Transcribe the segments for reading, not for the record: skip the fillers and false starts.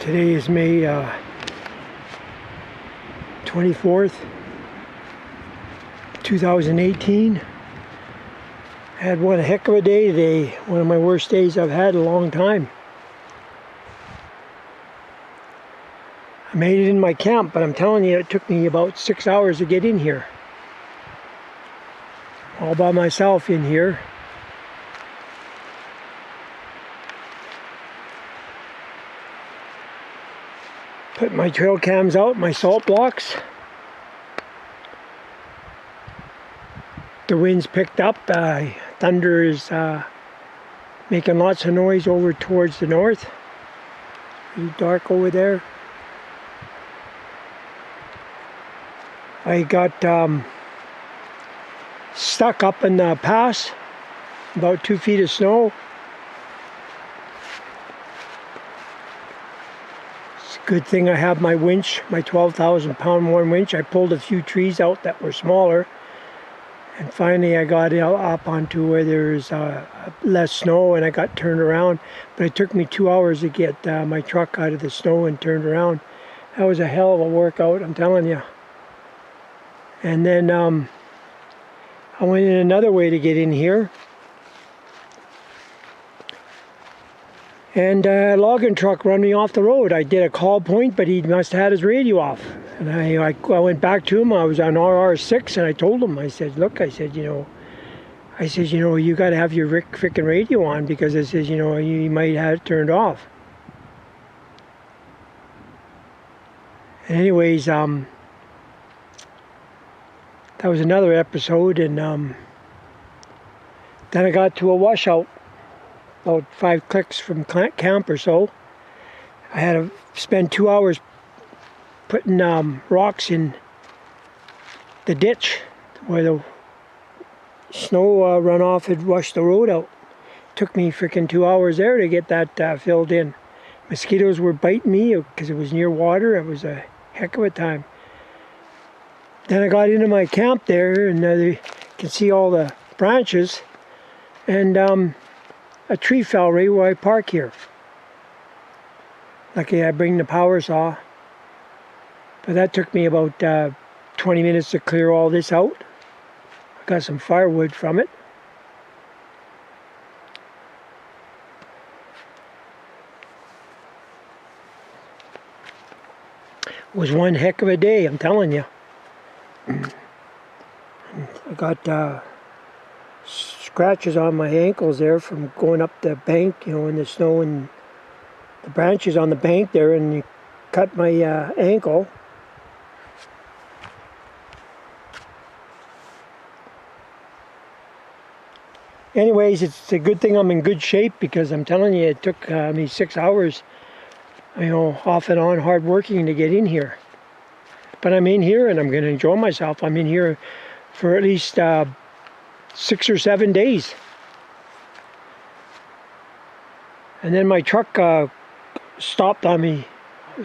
Today is May 24th, 2018. Had one heck of a day today. One of my worst days I've had in a long time. I made it in my camp, but I'm telling you, it took me about 6 hours to get in here. All by myself in here. Put my trail cams out, my salt blocks. The wind's picked up. Thunder is making lots of noise over towards the north. Really dark over there. I got stuck up in the pass, about 2 feet of snow. Good thing I have my winch, my 12,000 pound one winch. I pulled a few trees out that were smaller, and finally I got up onto where there's less snow, and I got turned around. But it took me 2 hours to get my truck out of the snow and turned around. That was a hell of a workout, I'm telling you. And then I went in another way to get in here. And a logging truck run me off the road. I did a call point, but he must have had his radio off. And I went back to him. I was on RR6, and I told him, I said, look, you got to have your frickin' radio on, because I says, you might have it turned off. And anyways, that was another episode, and then I got to a washout. About 5 clicks from camp or so. I had to spend 2 hours putting rocks in the ditch where the snow runoff had washed the road out. Took me freaking 2 hours there to get that filled in. Mosquitoes were biting me because it was near water. It was a heck of a time. Then I got into my camp there, and you can see all the branches, and a tree fell right where I park here. Lucky I bring the power saw. But that took me about 20 minutes to clear all this out. I got some firewood from it. It was one heck of a day, I'm telling you. I got scratches on my ankles there from going up the bank, in the snow and the branches on the bank there, and you cut my ankle. Anyways, it's a good thing I'm in good shape, because I'm telling you, it took me 6 hours, off and on hard working to get in here. But I'm in here, and I'm going to enjoy myself. I'm in here for at least 6 or 7 days. And then my truck stopped on me.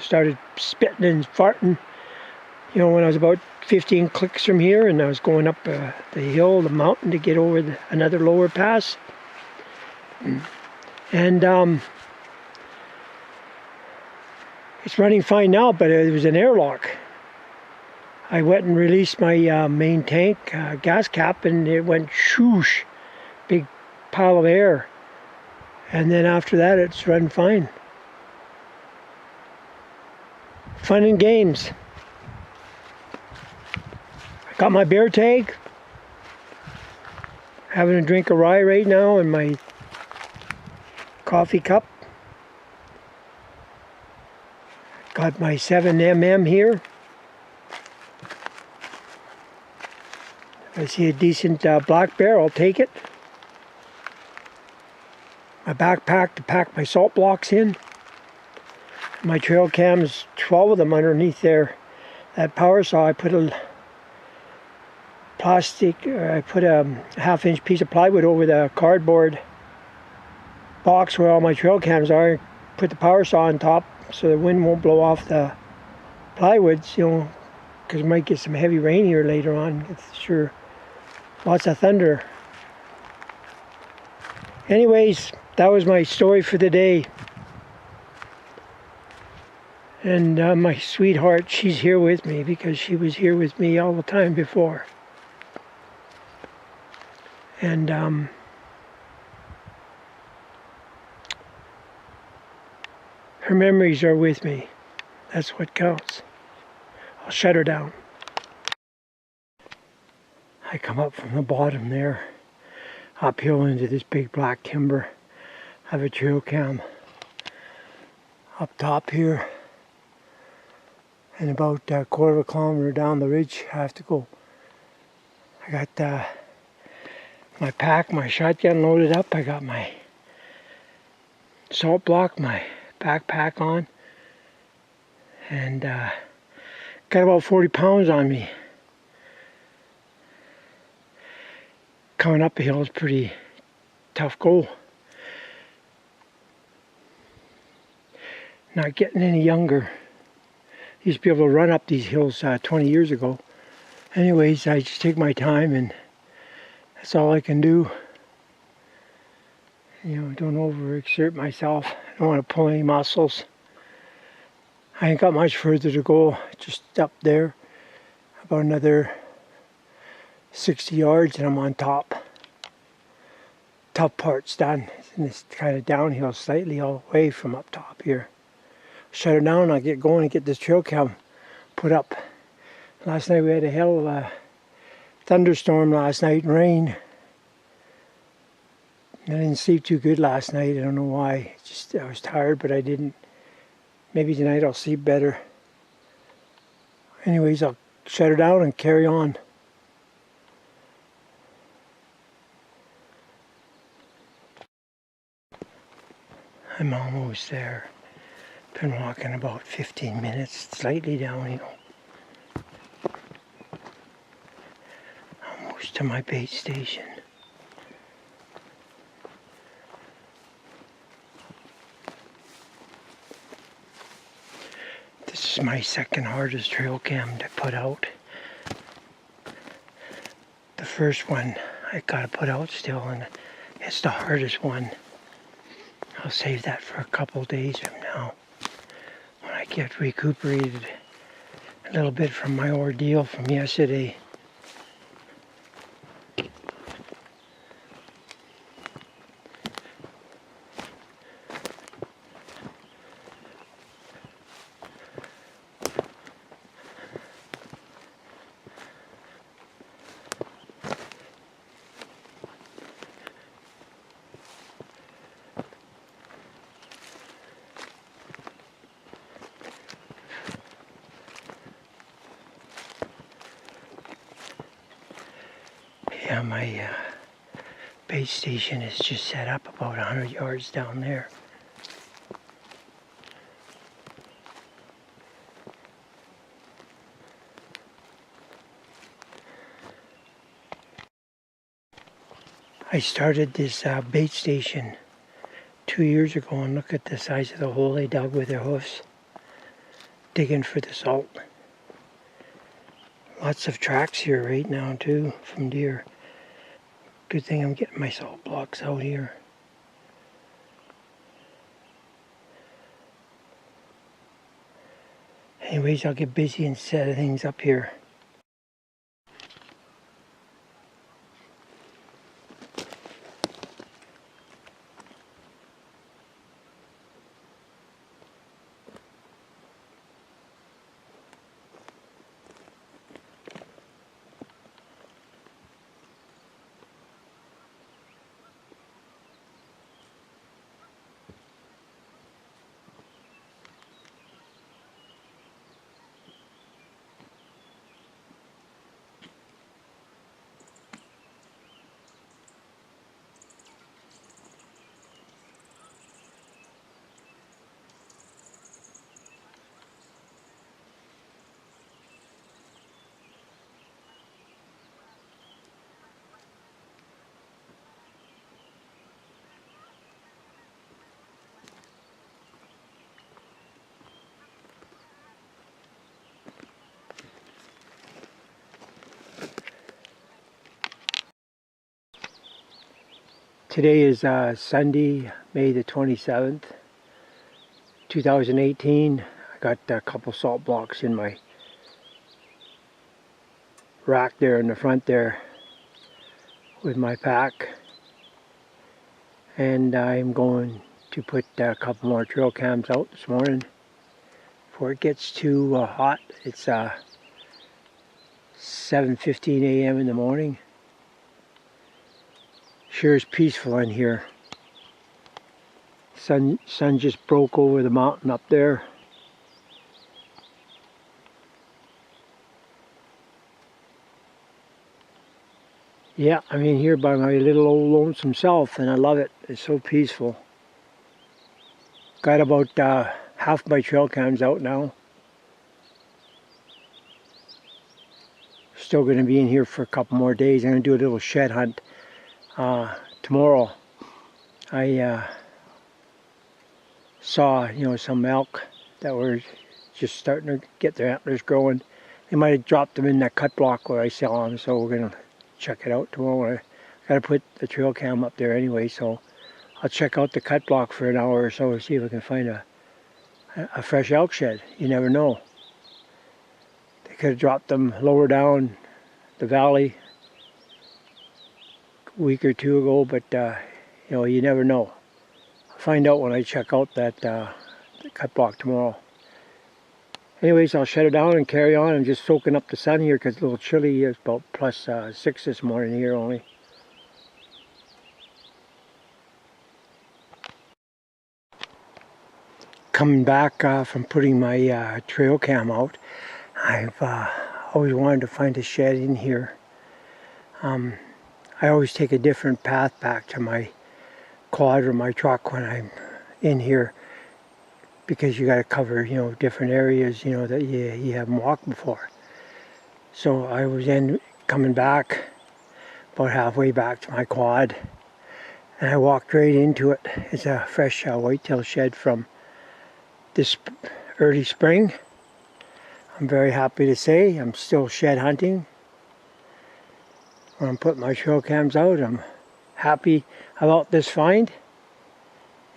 Started spitting and farting, when I was about 15 clicks from here, and I was going up the hill, the mountain, to get over another lower pass. And it's running fine now, but it was an airlock. I went and released my main tank gas cap, and it went shoosh, big pile of air. And then after that, it's run fine. Fun and games. I got my bear tag. Having a drink of rye right now in my coffee cup. Got my 7mm here. I see a decent black bear, I'll take it. My backpack to pack my salt blocks in. My trail cams, 12 of them underneath there. That power saw, I put a half-inch piece of plywood over the cardboard box where all my trail cams are. Put the power saw on top so the wind won't blow off the plywoods, because we might get some heavy rain here later on. It's sure. Lots of thunder. Anyways, that was my story for the day. And my sweetheart, she's here with me because she was here with me all the time before. And her memories are with me. That's what counts. I'll shut her down. I come up from the bottom there, uphill into this big black timber. I have a trail cam up top here. And about a quarter of a kilometer down the ridge, I have to go. I got my pack, my shotgun loaded up. I got my salt block, my backpack on. And got about 40 pounds on me. Coming up the hill is pretty tough go. Not getting any younger. Used to be able to run up these hills 20 years ago. Anyways, I just take my time and that's all I can do. You know, don't overexert myself. I don't want to pull any muscles. I ain't got much further to go, just up there. About another 60 yards and I'm on top. Tough part's done. And it's kind of downhill slightly all the way from up top here. Shut her down, I'll get going and get this trail cam put up. Last night we had a hell of a thunderstorm last night and rain. I didn't sleep too good last night. I don't know why. Just I was tired, but I didn't. Maybe tonight I'll sleep better. Anyways, I'll shut her down and carry on. I'm almost there. Been walking about 15 minutes, slightly downhill. Almost to my bait station. This is my second hardest trail cam to put out. The first one I gotta put out still, and it's the hardest one. I'll save that for a couple days from now. When I get recuperated a little bit from my ordeal from yesterday. Yeah, my base station is just set up about 100 yards down there. I started this bait station 2 years ago, and look at the size of the hole they dug with their hoofs, digging for the salt. Lots of tracks here right now too from deer. Good thing I'm getting my salt blocks out here. Anyways, I'll get busy and set things up here. Today is Sunday, May the 27th, 2018. I got a couple salt blocks in my rack there in the front there with my pack, and I'm going to put a couple more trail cams out this morning before it gets too hot. It's 7:15 a.m. in the morning. Sure is peaceful in here. Sun just broke over the mountain up there. Yeah, I'm in here by my little old lonesome self, and I love it. It's so peaceful. Got about half my trail cams out now. Still going to be in here for a couple more days. I'm going to do a little shed hunt tomorrow. I saw, some elk that were just starting to get their antlers growing. They might have dropped them in that cut block where I sell them, so we're going to check it out tomorrow. I got to put the trail cam up there anyway, so I'll check out the cut block for an hour or so and see if I can find a fresh elk shed. You never know. They could have dropped them lower down the valley a week or two ago, but you never know. I'll find out when I check out that the cut block tomorrow. Anyways, I'll shut it down and carry on. I'm just soaking up the sun here because it's a little chilly. It's about +6 this morning here only. Coming back from putting my trail cam out, I've always wanted to find a shed in here. I always take a different path back to my quad or my truck when I'm in here, because you got to cover, different areas, that you haven't walked before. So I was coming back about halfway back to my quad, and I walked right into it. It's a fresh whitetail shed from this early spring. I'm very happy to say I'm still shed hunting. When I'm putting my trail cams out, I'm happy about this find.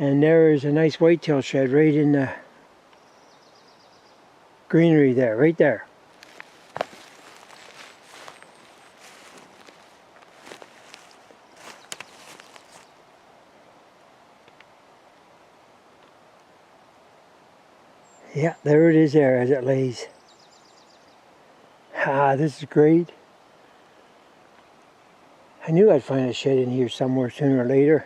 And there is a nice whitetail shed right in the greenery there, right there. Yeah, there it is there as it lays. This is great. I knew I'd find a shed in here somewhere sooner or later.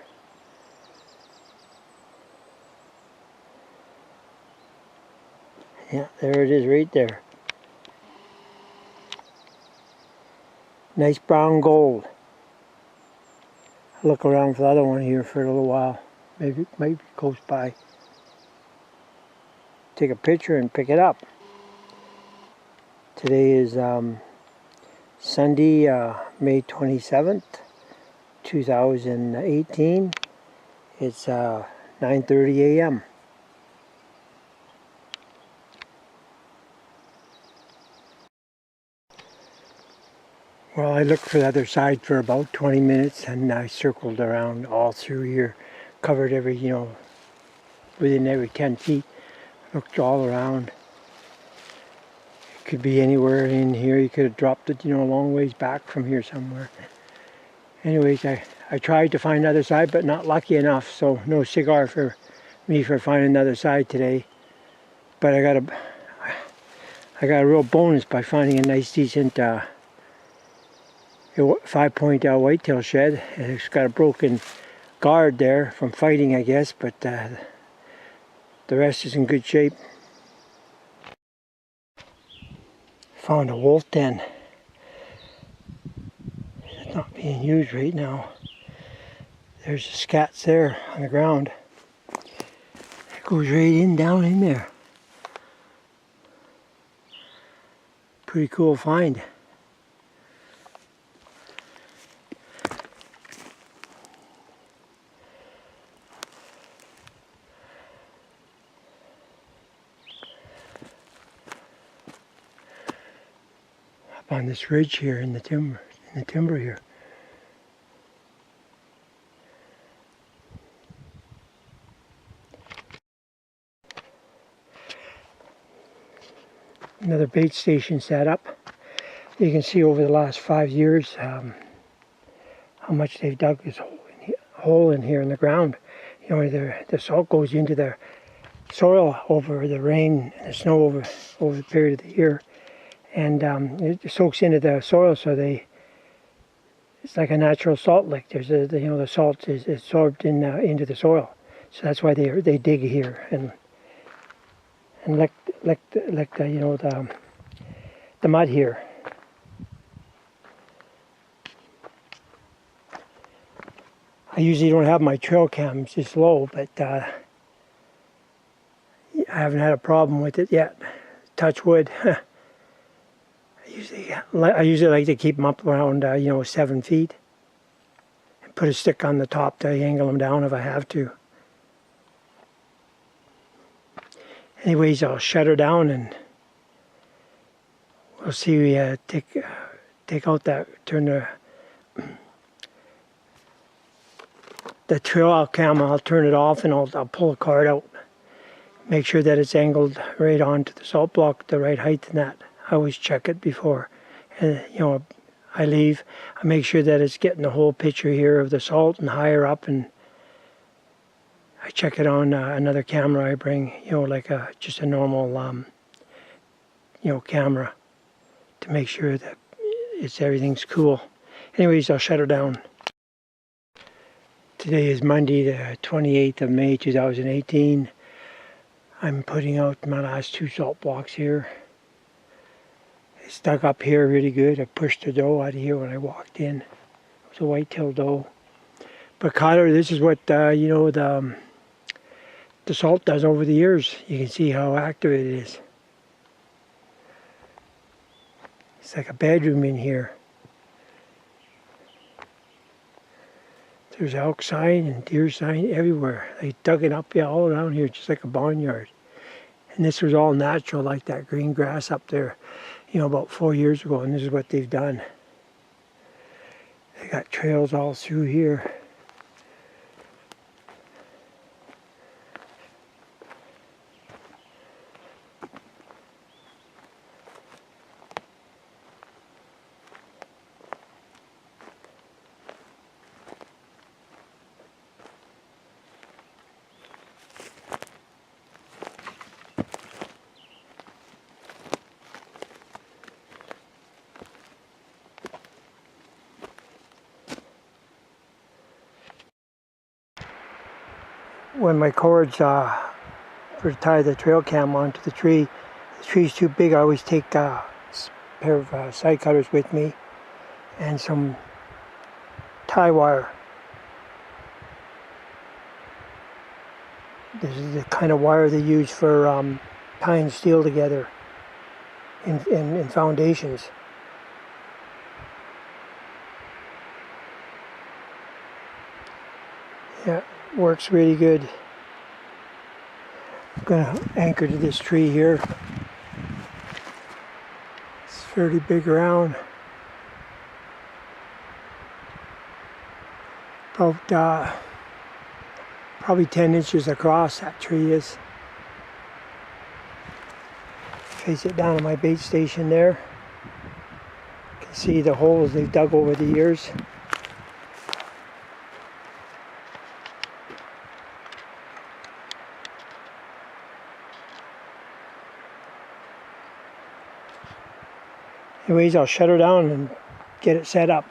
Yeah, there it is right there. Nice brown gold. I'll look around for the other one here for a little while. Maybe it might be close by. Take a picture and pick it up. Today is Sunday, May 27th, 2018. It's 9:30 a.m. Well, I looked for the other side for about 20 minutes, and I circled around all through here, covered every, within every 10 feet, looked all around. It could be anywhere in here. You could have dropped it, a long ways back from here somewhere. Anyways, I tried to find the other side, but not lucky enough, so no cigar for me for finding the other side today. But I got a real bonus by finding a nice, decent 5-point whitetail shed. It's got a broken guard there from fighting, I guess, but the rest is in good shape. Found a wolf den. It's not being used right now. There's the scats there on the ground. It goes right down in there. Pretty cool find. Up on this ridge here in the timber here. another bait station set up. You can see over the last 5 years how much they've dug this hole in here in the ground. You know, the salt goes into the soil over the rain and the snow over the period of the year, and it soaks into the soil, so it's like a natural salt lick. There's the salt is absorbed into the soil, so that's why they dig here and lick the mud here. I usually don't have my trail cams this low, but I haven't had a problem with it yet. Touch wood. I usually like to keep them up around 7 feet, and put a stick on the top to angle them down if I have to. Anyways, I'll shut her down and we'll see. Take out turn the trail cam. I'll turn it off and I'll pull the card out. Make sure that it's angled right onto the salt block, the right height and that. I always check it before, I leave. I make sure that it's getting the whole picture here of the salt and higher up, and I check it on another camera I bring, like just a normal, camera, to make sure that everything's cool. Anyways, I'll shut her down. Today is Monday, the 28th of May, 2018. I'm putting out my last 2 salt blocks here. It's dug up here really good. I pushed the doe out of here when I walked in. It was a white-tailed doe. But Kyler, this is what the salt does over the years. You can see how active it is. It's like a bedroom in here. There's elk sign and deer sign everywhere. They dug it up all around here, just like a barnyard. And this was all natural, like that green grass up there, about 4 years ago. And this is what they've done. They got trails all through here. When my cords for to tie the trail cam onto the tree's too big, I always take a pair of side cutters with me and some tie wire. This is the kind of wire they use for tying steel together in foundations. Yeah, works really good. I'm going to anchor to this tree here. It's fairly big around. About probably 10 inches across that tree is. Face it down to my bait station there. You can see the holes they've dug over the years. Anyways, I'll shut her down and get it set up.